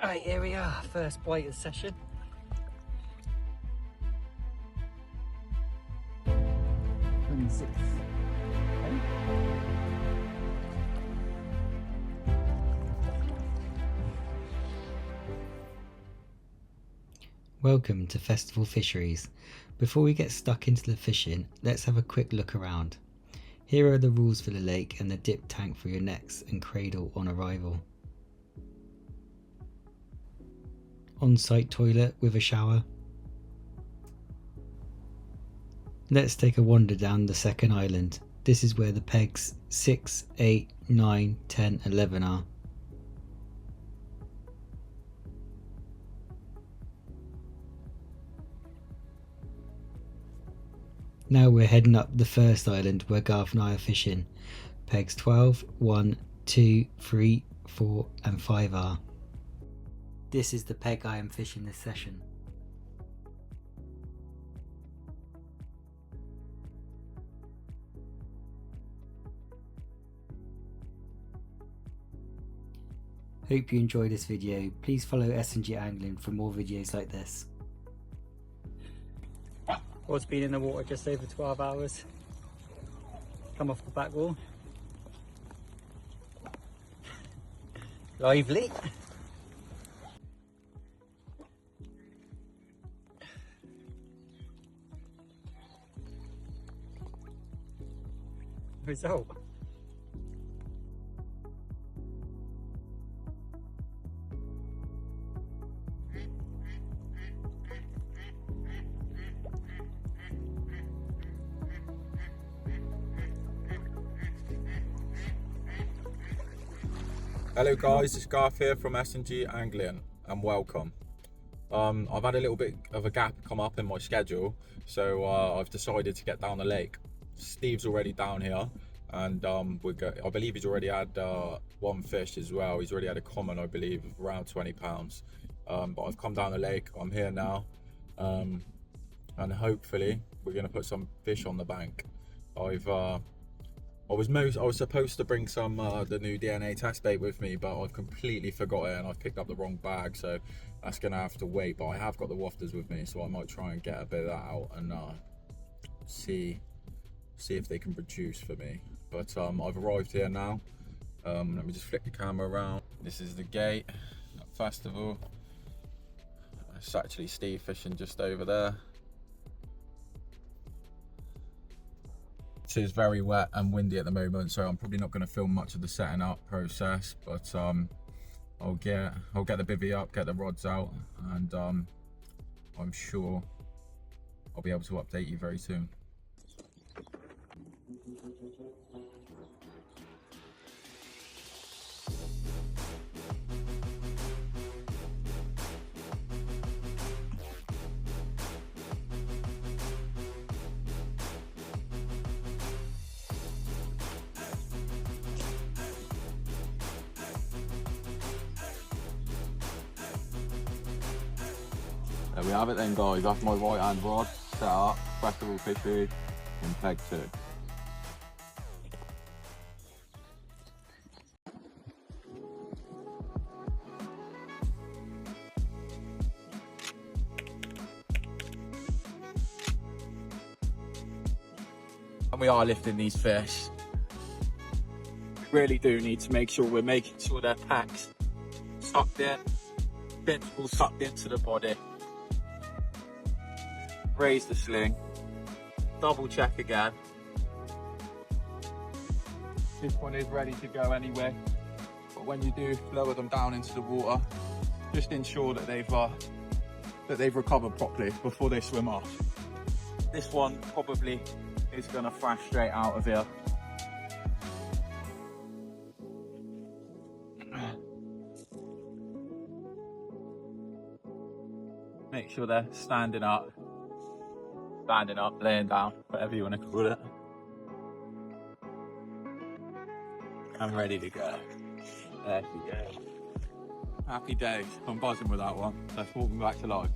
Right, here we are, first bite of the session. Welcome to Festival Fisheries. Before we get stuck into the fishing, let's have a quick look around. Here are the rules for the lake and the dip tank for your nets and cradle on arrival. On-site toilet with a shower. Let's take a wander down the second island. This is where the pegs 6, 8, 9, 10, 11 are. Now we're heading up the first island where Garth and I are fishing. Pegs 12, 1, 2, 3, 4 and 5 are. This is the peg I am fishing this session. Hope you enjoyed this video. Please follow S&G Angling for more videos like this. Rod's been in the water just over 12 hours. Come off the back wall. Lively. Result. Hello guys, it's Garth here from S&G Angling and welcome. I've had a little bit of a gap come up in my schedule, so I've decided to get down the lake. Steve's already down here and I believe he's already had one fish as well. He's already had a common, I believe, of around 20 pounds. But I've come down the lake, I'm here now, and hopefully we're going to put some fish on the bank. I was supposed to bring some the new DNA test bait with me, but I've completely forgot it and I've picked up the wrong bag, so that's gonna have to wait. But I have got the wafters with me, so I might try and get a bit of that out and see if they can produce for me. But I've arrived here now. Let me just flick the camera around. This is the gate at Festival. It's actually Steve fishing just over there. It is very wet and windy at the moment, so I'm probably not going to film much of the setting up process, but I'll get the bivvy up, get the rods out, and I'm sure I'll be able to update you very soon. There we have it then guys, that's my right hand rod set up, Festival Fisheries in peg 2. And we are lifting these fish. We really do need to make sure we're making sure their packs sucked in, fins all sucked into the body. Raise the sling, double check again. This one is ready to go anyway, but when you do lower them down into the water, just ensure that they've recovered properly before they swim off. This one probably is going to thrash straight out of here. Make sure they're standing up, laying down, whatever you want to call it. I'm ready to go. There she goes. Happy days. I'm buzzing with that one. Let's walk them back to life.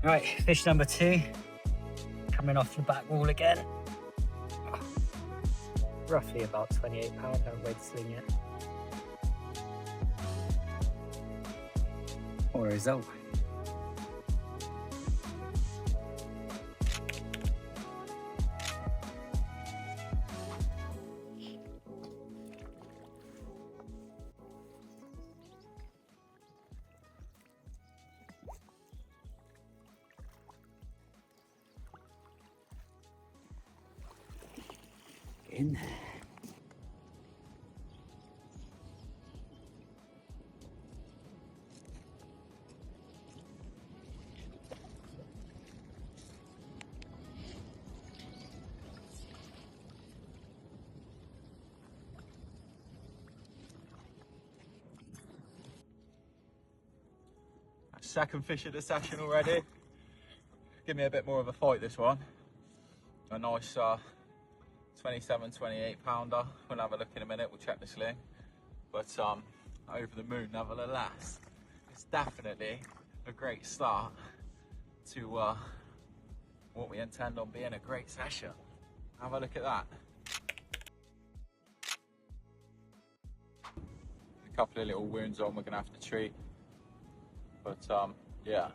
Right, fish number 2, coming off the back wall again. Roughly about 28 pound, haven't weighed sling yet. What a result. In there. Second fish of the session already. Give me a bit more of a fight this one. A nice 27, 28 pounder. We'll have a look in a minute, we'll check the sling. But over the moon nevertheless. It's definitely a great start to what we intend on being a great session. Have a look at that. A couple of little wounds on we're gonna have to treat. But yeah,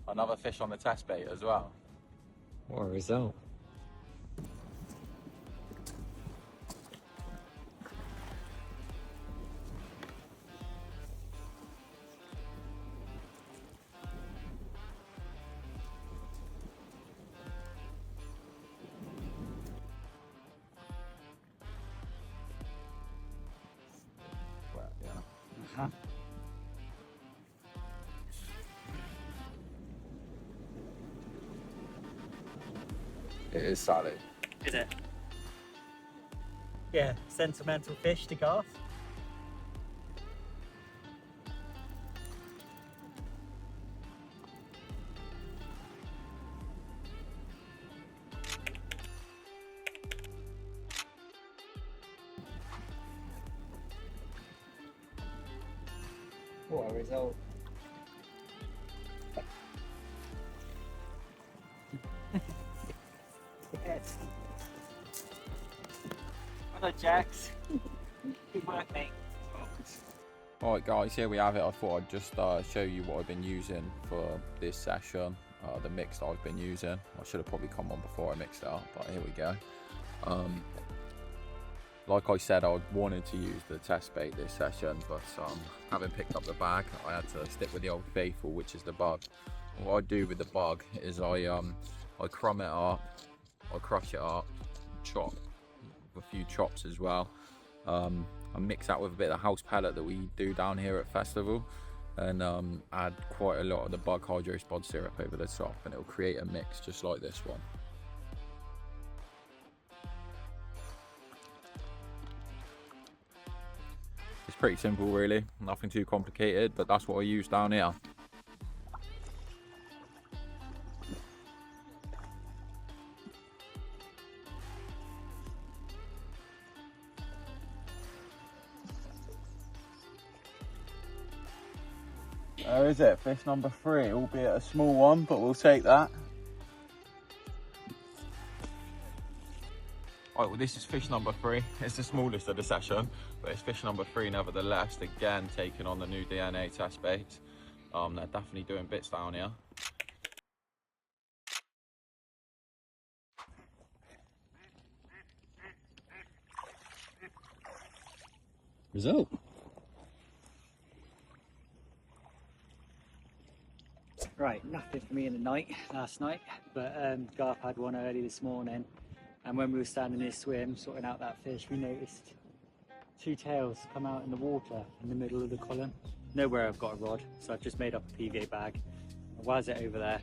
another fish on the test bait as well. What a result. Well, yeah. It is solid. Is it? Yeah, sentimental fish to Garth. What a result. Yes. Hello, Jax. Good work, mate. Alright guys, here we have it. I thought I'd just show you what I've been using for this session. The mix that I've been using. I should have probably come on before I mixed it up, but here we go. Like I said, I wanted to use the test bait this session, but having picked up the bag, I had to stick with the old faithful, which is the bug. What I do with the bug is I crumb it up, I crush it up, chop a few chops as well. I mix that with a bit of the house pellet that we do down here at Festival, and add quite a lot of the bug hydro spod syrup over the top, and it'll create a mix just like this one. It's pretty simple really, nothing too complicated, but that's what I use down here. There is it, fish number 3, albeit a small one, but we'll take that. Right, well this is fish number 3. It's the smallest of the session, but it's fish number 3 nevertheless. Again, taking on the new DNA test baits. They're definitely doing bits down here. Result. Right, nothing for me in the night, last night, but Garth had one early this morning, and when we were standing in his swim, sorting out that fish, we noticed 2 tails come out in the water in the middle of the column. Nowhere I've got a rod, so I've just made up a PVA bag, I'll waz it over there,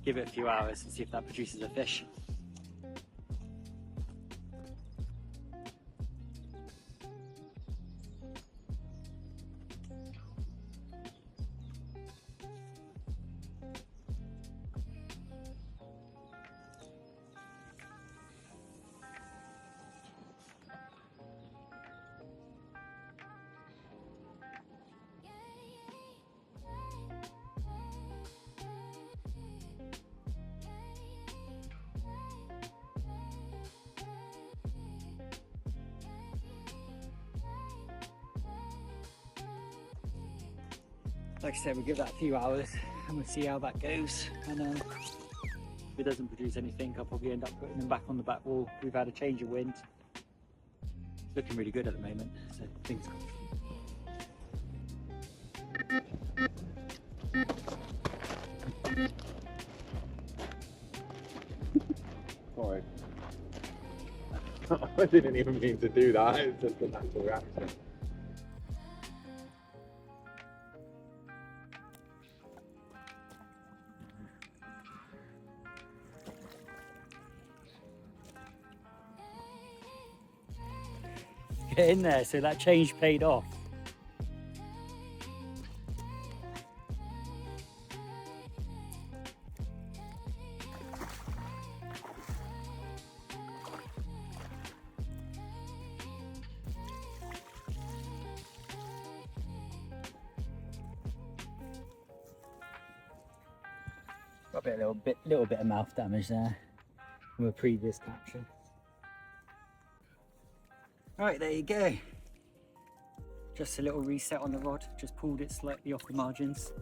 give it a few hours and see if that produces a fish. like I said, we'll give that a few hours and we'll see how that goes. And if it doesn't produce anything, I'll probably end up putting them back on the back wall. We've had a change of wind. It's looking really good at the moment, so things Sorry. I didn't even mean to do that, it's just a natural reaction. get in there, so that change paid off. Got a little bit of mouth damage there from a previous capture. Right, there you go. Just a little reset on the rod, just pulled it slightly off the margins.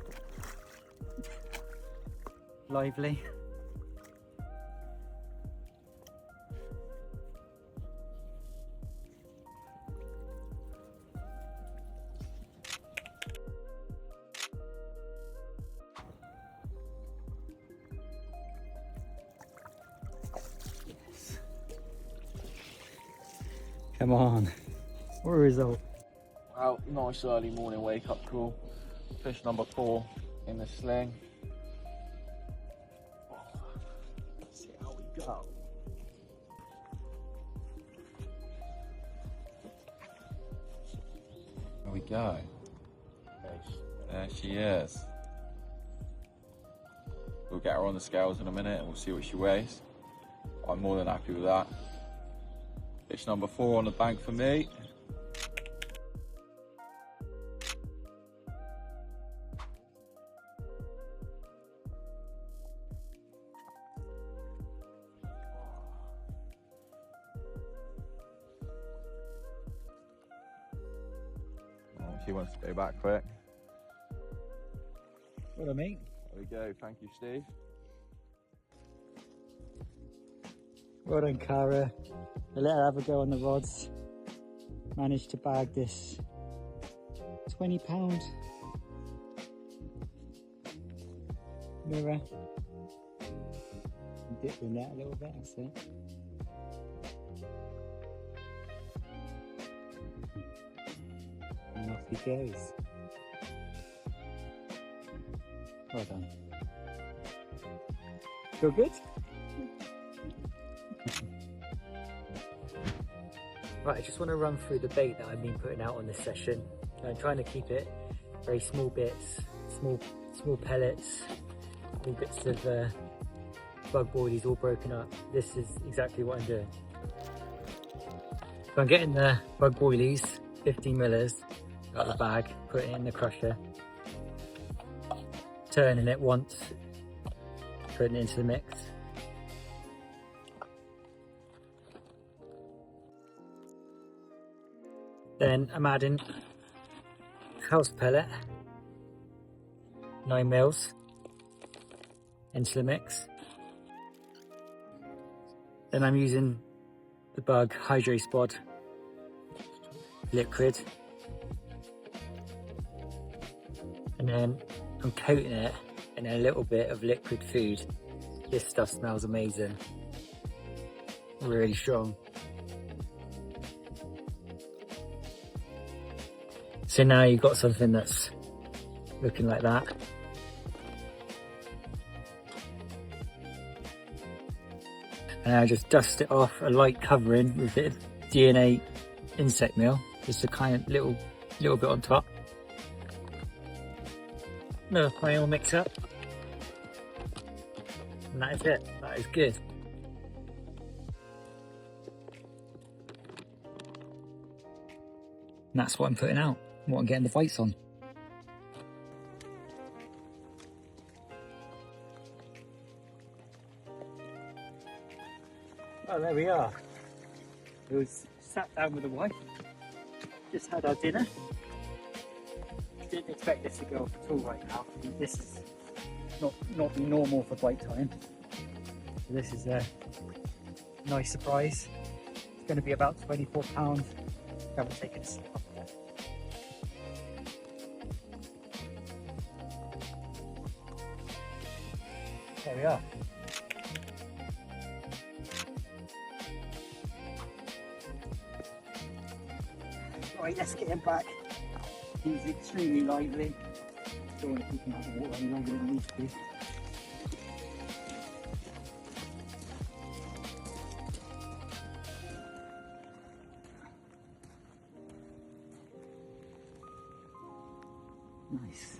Lively. Yes. Come on, what a result. Well, nice early morning wake up call. Fish number 4 in the sling. Let's see how we go. There we go. There she is. We'll get her on the scales in a minute and we'll see what she weighs. I'm more than happy with that. Fish number 4 on the bank for me. She wants to go back quick. What I mean? There we go, thank you, Steve. Well done, Cara. I let her have a go on the rods. Managed to bag this £20 mirror. Dip the net a little bit, that's it. And off he goes. Well done. Feel good? Right, I just want to run through the bait that I've been putting out on this session. I'm trying to keep it very small bits, small pellets, all bits of bug boilies all broken up. This is exactly what I'm doing. So I'm getting the bug boilies, 15 millers, out of the bag, putting it in the crusher, turning it once, putting it into the mix. Then I'm adding house pellet, 9 mils, into the mix. Then I'm using the Bug Hydro Spod liquid. And then I'm coating it in a little bit of liquid food. This stuff smells amazing. Really strong. So now you've got something that's looking like that. And I just dust it off a light covering with a bit of DNA insect meal, just a kind of little bit on top. Another final mix up. And that is it, that is good. And that's what I'm putting out, what I'm getting the bites on. Oh, there we are. It was sat down with the wife, just had our dinner. Didn't expect this to go off at all right now. This is not the normal for bite time. So this is a nice surprise. It's going to be about 24 pounds. Haven't taken a slip off yet. There we are. Right, let's get him back. He's extremely lively. Don't want to keep him out of the water any longer than he needs to. Nice.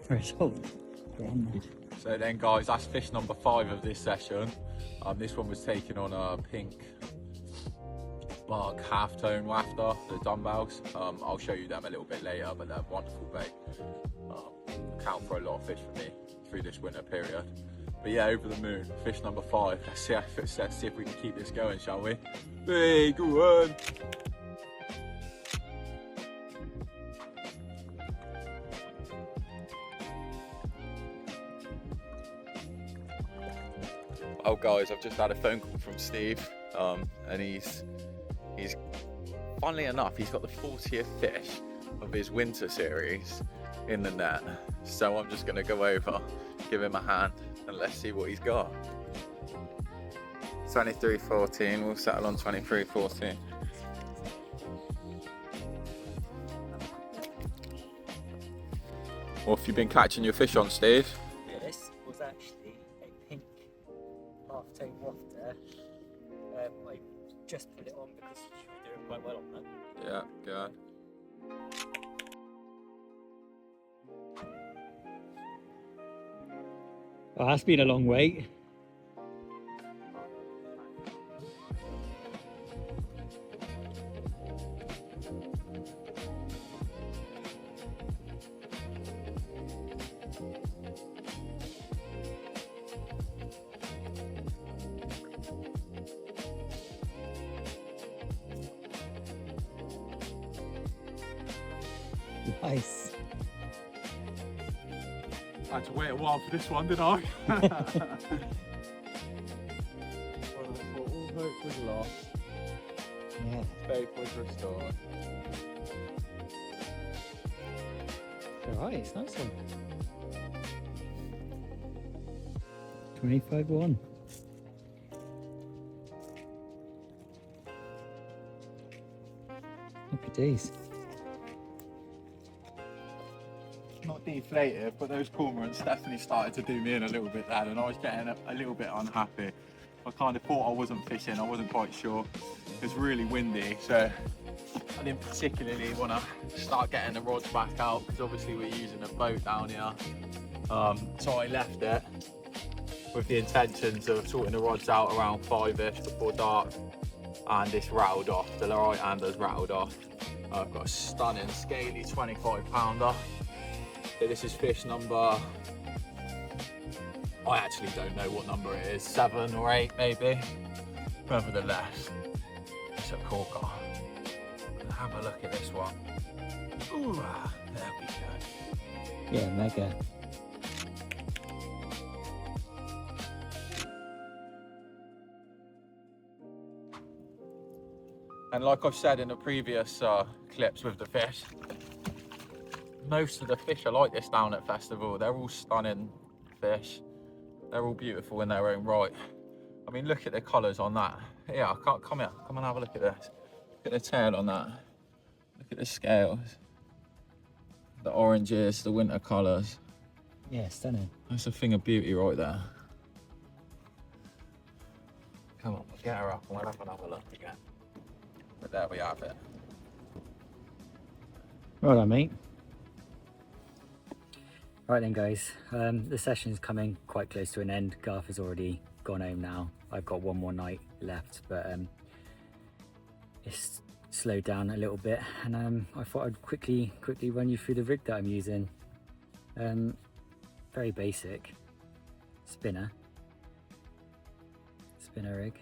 Result. So then guys, that's fish number 5 of this session. This one was taken on a pink bark half-tone wafter, the dumbbells. I'll show you them a little bit later, but they're wonderful bait. Account for a lot of fish for me through this winter period. But yeah, over the moon, fish number 5. Let's see if we can keep this going, shall we? Hey, go on! Oh guys, I've just had a phone call from Steve, and he's funnily enough, he's got the 40th fish of his winter series in the net. So I'm just gonna go over, give him a hand, and let's see what he's got. 23.14, we'll settle on 23.14. What have you been catching your fish on, Steve? Yeah, this was actually a pink half-tone wafter. I just put it on because she was doing quite well on that. Yeah, good. Well, that's been a long wait. Nice. I had to wait a while for this one, didn't I? Well, I thought all hope was lost. Yeah. Faith was restored. Alright, it's nice one. 25-1. Happy days. Not deflated, but those cormorants definitely started to do me in a little bit then, and I was getting a little bit unhappy. I kind of thought I wasn't fishing, I wasn't quite sure. It was really windy, so I didn't particularly want to start getting the rods back out, because obviously we're using a boat down here. So I left it with the intentions of sorting the rods out around 5ish before dark, and this rattled off. The right hander's rattled off. I've got a stunning scaly 25-pounder. So this is fish number, I actually don't know what number it is, 7 or 8 maybe. Nevertheless, it's a corker. Have a look at this one. Ooh, there we go. Yeah, mega. And like I've said in the previous clips with the fish, most of the fish are like this down at Festival. They're all stunning fish. They're all beautiful in their own right. I mean, look at the colours on that. Yeah, come here, come and have a look at this. Look at the tail on that. Look at the scales. The oranges, the winter colours. Yeah, stunning. That's a thing of beauty right there. Come on, get her up and we'll have another look again. But there we have it. Well done, mate. Right then, guys, the session's coming quite close to an end. Garth has already gone home now. I've got one more night left, but it's slowed down a little bit, and I thought I'd quickly run you through the rig that I'm using. very basic spinner rig.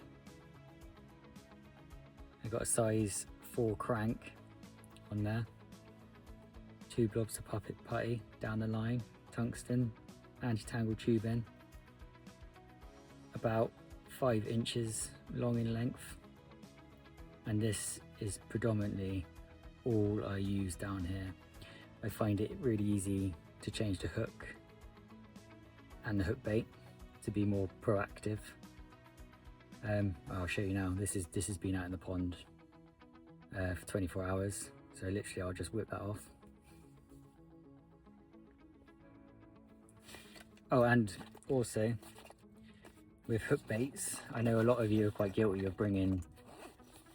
I got a size 4 crank on there, 2 blobs of puppet putty down the line, tungsten, anti-tangle tubing, about 5 inches long in length, and this is predominantly all I use down here. I find it really easy to change the hook and the hook bait to be more proactive. I'll show you now. This has been out in the pond for 24 hours, so literally I'll just whip that off. Oh, and also with hook baits, I know a lot of you are quite guilty of bringing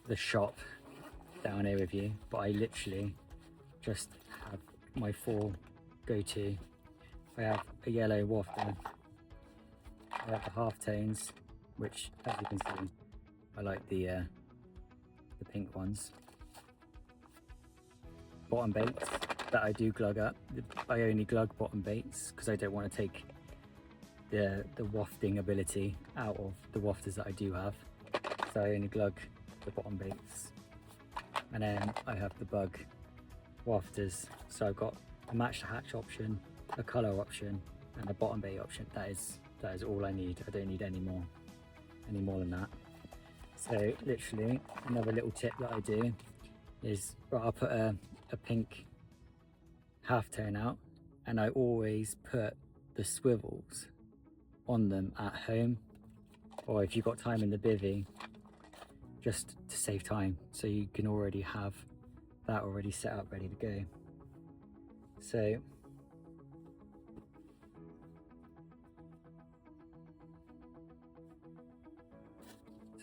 the shop down here with you, but I literally just have my 4 go-to. I have a yellow wafter, I have the half tones, which, as you can see, I like the pink ones. Bottom baits that I do glug up. I only glug bottom baits because I don't want to take the wafting ability out of the wafters that I do have. So I only glug the bottom baits. And then I have the bug wafters. So I've got a match the hatch option, a colour option, and a bottom bait option. That is all I need. I don't need any more than that. So literally another little tip that I do is, I'll put a pink half tone out, and I always put the swivels on them at home, or if you've got time in the bivvy, just to save time, so you can already have that already set up ready to go. So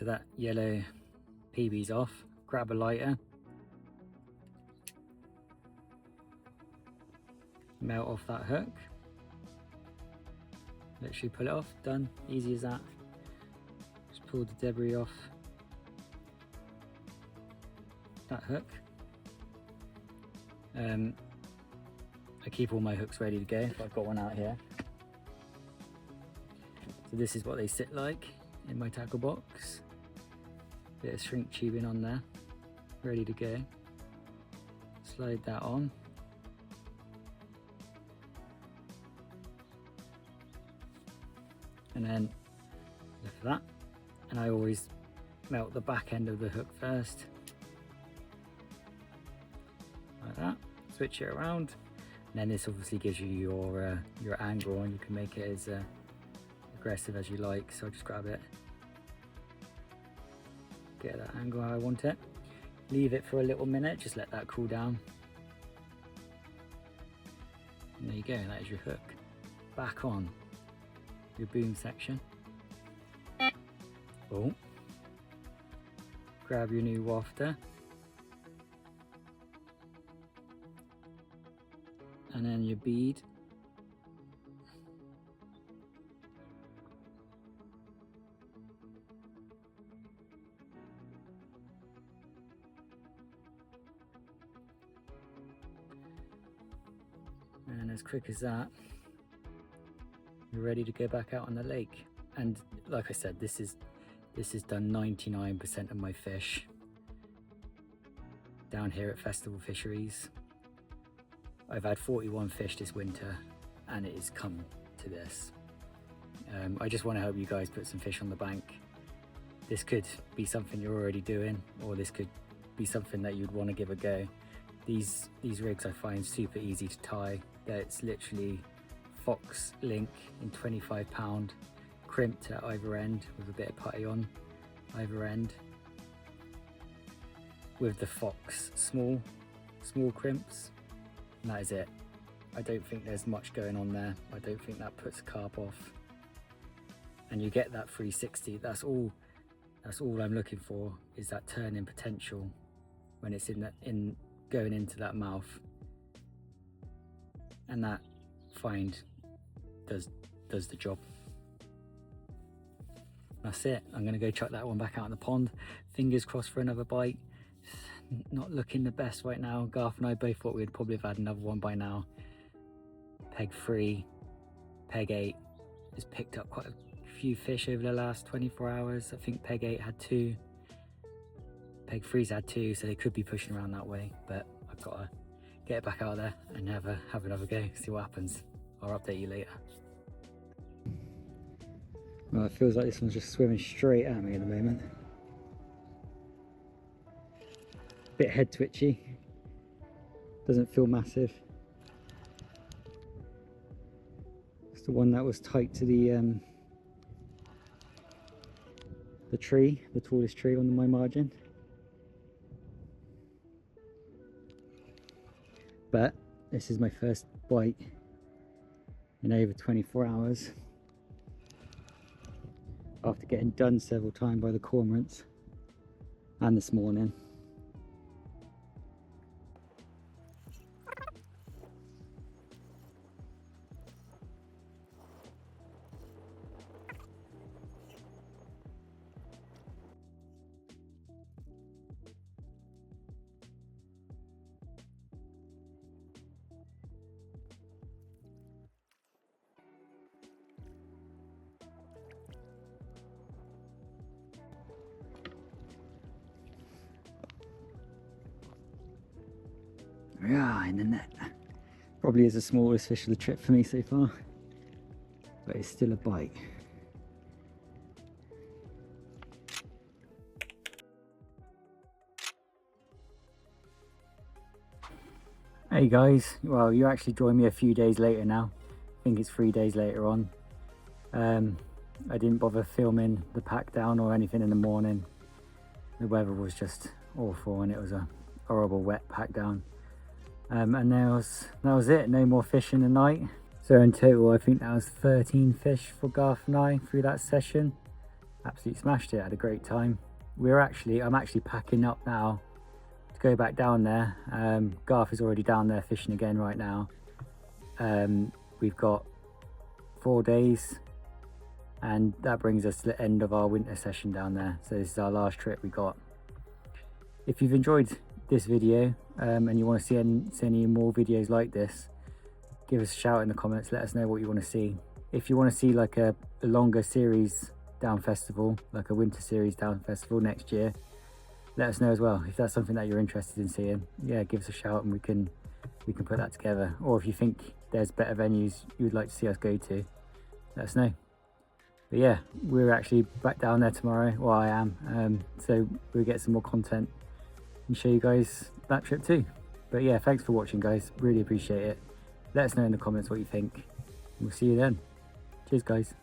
that yellow PB's off, grab a lighter, melt off that hook, literally pull it off, done, easy as that. Just pull the debris off that hook. I keep all my hooks ready to go if I've got one out here. So this is what they sit like in my tackle box. Bit of shrink tubing on there, ready to go. Slide that on. And then lift that. And I always melt the back end of the hook first. Like that. Switch it around. And then this obviously gives you your angle, and you can make it as aggressive as you like. So I'll just grab it, get that angle how I want it, leave it for a little minute, just let that cool down, and there you go, that is your hook. Back on your boom section. Oh, grab your new wafter, and then your bead. And as quick as that, you're ready to go back out on the lake. And like I said, this has done 99% of my fish down here at Festival Fisheries. I've had 41 fish this winter, and it has come to this. I just want to help you guys put some fish on the bank. This could be something you're already doing, or this could be something that you'd want to give a go. These rigs I find super easy to tie. It's literally fox link in 25-pound, crimped at either end with a bit of putty on either end, with the fox small crimps, and that is it. I don't think there's much going on there. I don't think that puts carp off, and you get that 360. That's all I'm looking for, is that turning potential when it's going into that mouth, and that find does the job. That's it. I'm gonna go chuck that one back out in the pond. Fingers crossed for another bite. Not looking the best right now. Garth and I both thought we'd probably have had another one by now. Peg 3, Peg 8 has picked up quite a few fish over the last 24 hours. I think Peg 8 had 2, Peg 3's had 2, so they could be pushing around that way, but I've got to get it back out there and have another go, see what happens. I'll update you later. Well, it feels like this one's just swimming straight at me at the moment. Bit head twitchy, doesn't feel massive. It's the one that was tight to the tree, the tallest tree on my margin. But this is my first bite in over 24 hours after getting done several times by the cormorants and this morning. Yeah, in the net. Probably is the smallest fish of the trip for me so far, but it's still a bite. Hey guys, well, you actually joined me a few days later now. I think it's 3 days later on. I didn't bother filming the pack down or anything in the morning. The weather was just awful and it was a horrible wet pack down. And that was it, no more fish in the night. So in total I think that was 13 fish for Garth and I through that session. Absolutely smashed it, had a great time. I'm actually packing up now to go back down there. Garth is already down there fishing again right now. We've got 4 days and that brings us to the end of our winter session down there. So this is our last trip we got. If you've enjoyed this video and you want to see any more videos like this, give us a shout in the comments, let us know what you want to see. If you want to see like a longer series down festival, like a winter series down festival next year, let us know as well. If that's something that you're interested in seeing, yeah, give us a shout and we can put that together. Or if you think there's better venues you would like to see us go to, let us know. But yeah, we're actually back down there tomorrow, well I am, so we'll get some more content and show you guys that trip too. But yeah, thanks for watching guys, really appreciate it. Let us know in the comments what you think. We'll see you then. Cheers guys.